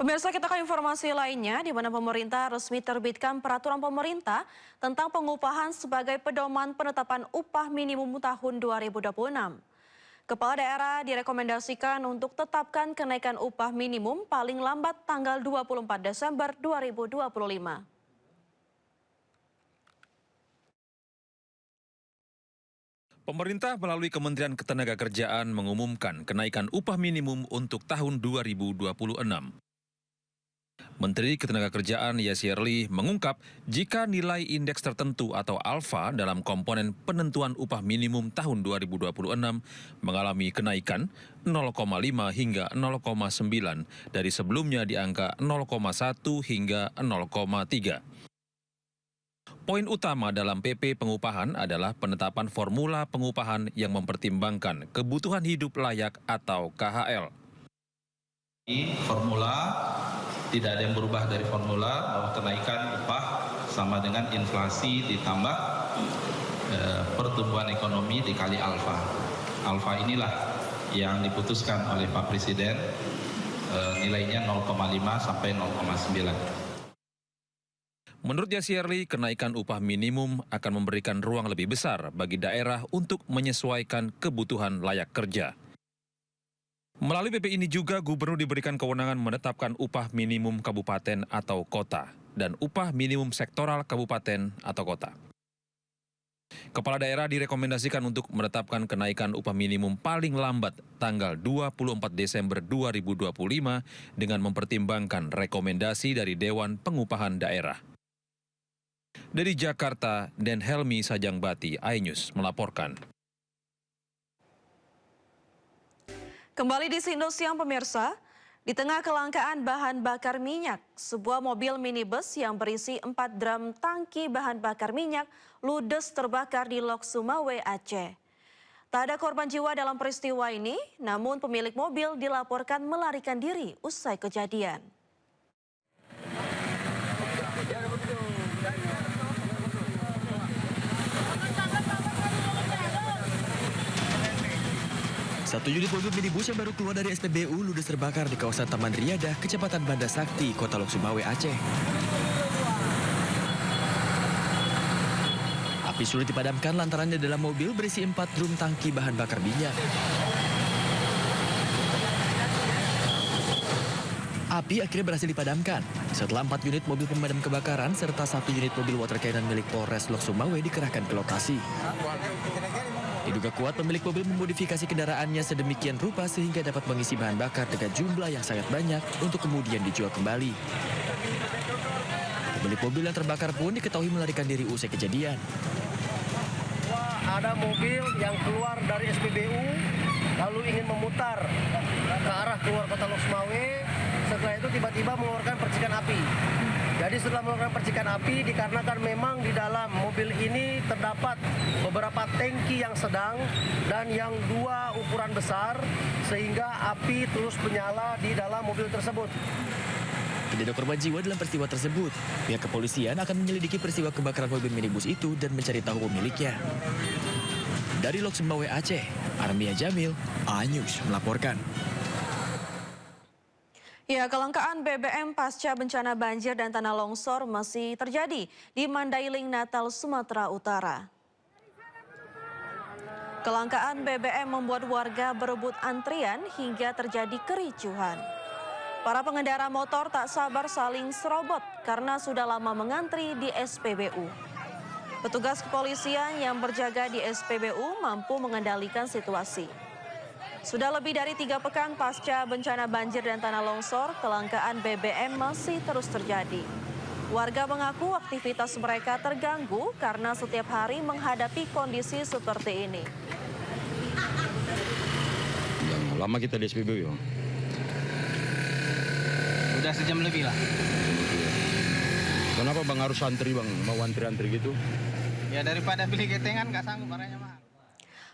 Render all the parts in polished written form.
Pemirsa, kita ke informasi lainnya, di mana pemerintah resmi terbitkan peraturan pemerintah tentang pengupahan sebagai pedoman penetapan upah minimum tahun 2026. Kepala daerah direkomendasikan untuk tetapkan kenaikan upah minimum paling lambat tanggal 24 Desember 2025. Pemerintah melalui Kementerian Ketenagakerjaan mengumumkan kenaikan upah minimum untuk tahun 2026. Menteri Ketenagakerjaan Yasirli mengungkap jika nilai indeks tertentu atau alfa dalam komponen penentuan upah minimum tahun 2026 mengalami kenaikan 0,5 hingga 0,9 dari sebelumnya di angka 0,1 hingga 0,3. Poin utama dalam PP pengupahan adalah penetapan formula pengupahan yang mempertimbangkan kebutuhan hidup layak atau KHL. Formula tidak ada yang berubah dari formula bahwa kenaikan upah sama dengan inflasi ditambah pertumbuhan ekonomi dikali alfa. Alfa inilah yang diputuskan oleh Pak Presiden, nilainya 0,5 sampai 0,9. Menurut Yasirli, kenaikan upah minimum akan memberikan ruang lebih besar bagi daerah untuk menyesuaikan kebutuhan layak kerja. Melalui PP ini juga gubernur diberikan kewenangan menetapkan upah minimum kabupaten atau kota dan upah minimum sektoral kabupaten atau kota. Kepala daerah direkomendasikan untuk menetapkan kenaikan upah minimum paling lambat tanggal 24 Desember 2025 dengan mempertimbangkan rekomendasi dari Dewan Pengupahan Daerah. Dari Jakarta, Den Helmi Sajangbati, iNews melaporkan. Kembali di Sindo Siang pemirsa, di tengah kelangkaan bahan bakar minyak, sebuah mobil minibus yang berisi 4 drum tangki bahan bakar minyak ludes terbakar di Lok Sumawe, Aceh. Tak ada korban jiwa dalam peristiwa ini, namun pemilik mobil dilaporkan melarikan diri usai kejadian. Satu unit mobil minibus yang baru keluar dari SPBU ludes terbakar di kawasan Taman Riyada, Kecamatan Banda Sakti, Kota Lok Sumawe, Aceh. Api sulit dipadamkan lantaran di dalam mobil berisi 4 drum tangki bahan bakar minyak. Api akhirnya berhasil dipadamkan setelah 4 unit mobil pemadam kebakaran serta 1 unit mobil water cannon milik Polres Lok Sumawe dikerahkan ke lokasi. Diduga kuat pemilik mobil memodifikasi kendaraannya sedemikian rupa sehingga dapat mengisi bahan bakar dengan jumlah yang sangat banyak untuk kemudian dijual kembali. Pemilik mobil yang terbakar pun diketahui melarikan diri usai kejadian. Ada mobil yang keluar dari SPBU lalu ingin memutar ke arah keluar Kota Lok Sumawe. Setelah itu tiba-tiba mengeluarkan percikan api. Jadi setelah mengeluarkan percikan api dikarenakan memang di dalam mobil ini terdapat beberapa tangki yang sedang dan yang 2 ukuran besar sehingga api terus menyala di dalam mobil tersebut. Tidak ada korban jiwa dalam peristiwa tersebut. Pihak kepolisian akan menyelidiki peristiwa kebakaran mobil minibus itu dan mencari tahu pemiliknya. Dari Lok Sumawe, Aceh, Armia Jamil, iNews melaporkan. Ya, kelangkaan BBM pasca bencana banjir dan tanah longsor masih terjadi di Mandailing, Natal, Sumatera Utara. Kelangkaan BBM membuat warga berebut antrian hingga terjadi kericuhan. Para pengendara motor tak sabar saling serobot karena sudah lama mengantri di SPBU. Petugas kepolisian yang berjaga di SPBU mampu mengendalikan situasi. Sudah lebih dari 3 pekan pasca bencana banjir dan tanah longsor, kelangkaan BBM masih terus terjadi. Warga mengaku aktivitas mereka terganggu karena setiap hari menghadapi kondisi seperti ini. Lama kita di SPBU ya? Udah sejam lebih lah. Kenapa bang harus antri bang? Mau antri-antri gitu? Ya daripada beli ketengan nggak sanggup barangnya mah.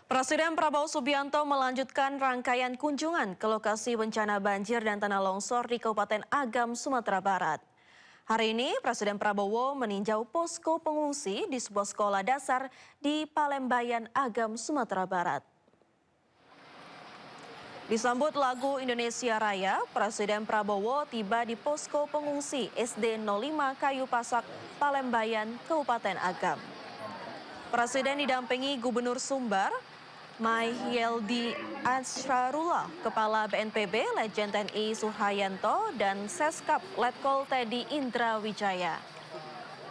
Presiden Prabowo Subianto melanjutkan rangkaian kunjungan ke lokasi bencana banjir dan tanah longsor di Kabupaten Agam, Sumatera Barat. Hari ini Presiden Prabowo meninjau posko pengungsi di sebuah sekolah dasar di Palembayan, Agam, Sumatera Barat. Disambut lagu Indonesia Raya, Presiden Prabowo tiba di posko pengungsi SD 05 Kayu Pasak, Palembayan, Kabupaten Agam. Presiden didampingi Gubernur Sumbar, Mahyeldi Ansarullah, Kepala BNPB, Legend TNI Suharyanto, dan Seskap Letkol Teddy Indra Wijaya.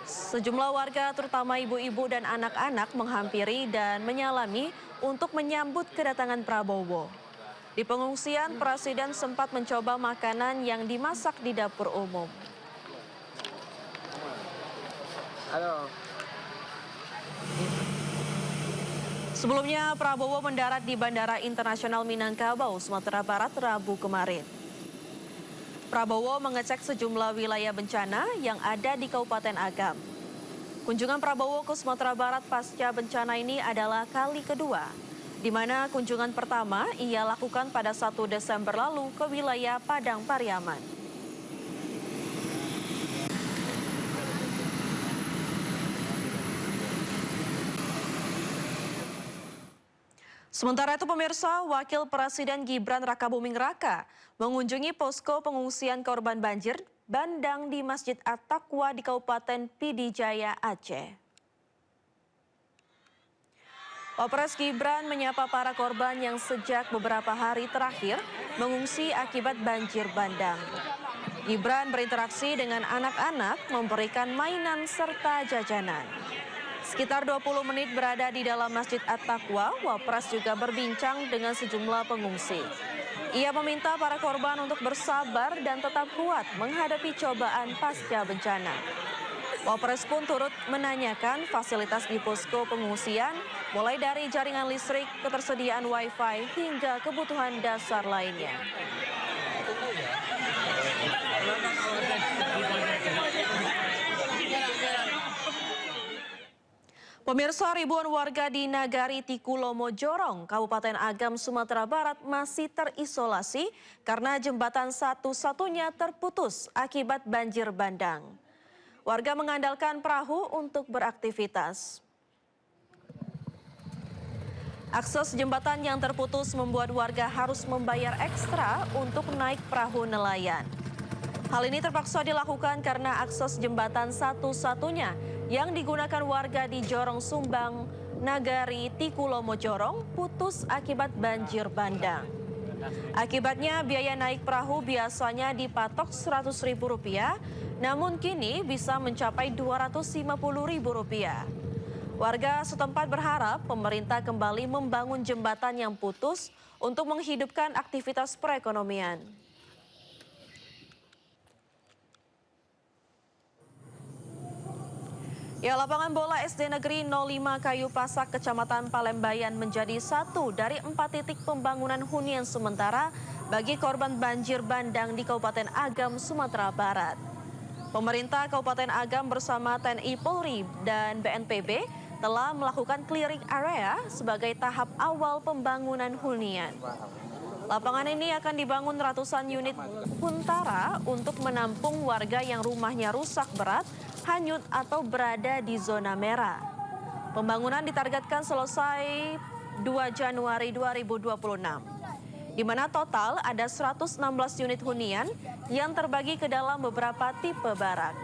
Sejumlah warga, terutama ibu-ibu dan anak-anak, menghampiri dan menyalami untuk menyambut kedatangan Prabowo. Di pengungsian, Presiden sempat mencoba makanan yang dimasak di dapur umum. Sebelumnya, Prabowo mendarat di Bandara Internasional Minangkabau, Sumatera Barat, Rabu kemarin. Prabowo mengecek sejumlah wilayah bencana yang ada di Kabupaten Agam. Kunjungan Prabowo ke Sumatera Barat pasca bencana ini adalah kali kedua, di mana kunjungan pertama ia lakukan pada 1 Desember lalu ke wilayah Padang Pariaman. Sementara itu pemirsa, Wakil Presiden Gibran Rakabuming Raka mengunjungi posko pengungsian korban banjir bandang di Masjid At-Taqwa di Kabupaten Pidijaya, Aceh. Wapres Gibran menyapa para korban yang sejak beberapa hari terakhir mengungsi akibat banjir bandang. Gibran berinteraksi dengan anak-anak, memberikan mainan serta jajanan. Sekitar 20 menit berada di dalam Masjid At-Taqwa, Wapres juga berbincang dengan sejumlah pengungsi. Ia meminta para korban untuk bersabar dan tetap kuat menghadapi cobaan pasca bencana. Wapres pun turut menanyakan fasilitas di posko pengungsian, mulai dari jaringan listrik, ketersediaan wifi, hingga kebutuhan dasar lainnya. Pemirsa, ribuan warga di Nagari Tikulomo Jorong, Kabupaten Agam, Sumatera Barat masih terisolasi karena jembatan satu-satunya terputus akibat banjir bandang. Warga mengandalkan perahu untuk beraktivitas. Akses jembatan yang terputus membuat warga harus membayar ekstra untuk naik perahu nelayan. Hal ini terpaksa dilakukan karena akses jembatan satu-satunya yang digunakan warga di Jorong Sumbang, Nagari Tikulomo Jorong putus akibat banjir bandang. Akibatnya biaya naik perahu biasanya dipatok Rp100.000, namun kini bisa mencapai Rp250.000. Warga setempat berharap pemerintah kembali membangun jembatan yang putus untuk menghidupkan aktivitas perekonomian. Ya, lapangan bola SD Negeri 05 Kayu Pasak, Kecamatan Palembayan menjadi satu dari 4 titik pembangunan hunian sementara bagi korban banjir bandang di Kabupaten Agam, Sumatera Barat. Pemerintah Kabupaten Agam bersama TNI Polri dan BNPB telah melakukan clearing area sebagai tahap awal pembangunan hunian. Lapangan ini akan dibangun ratusan unit huntara untuk menampung warga yang rumahnya rusak berat, hanyut atau berada di zona merah. Pembangunan ditargetkan selesai 2 Januari 2026, di mana total ada 116 unit hunian yang terbagi ke dalam beberapa tipe barak.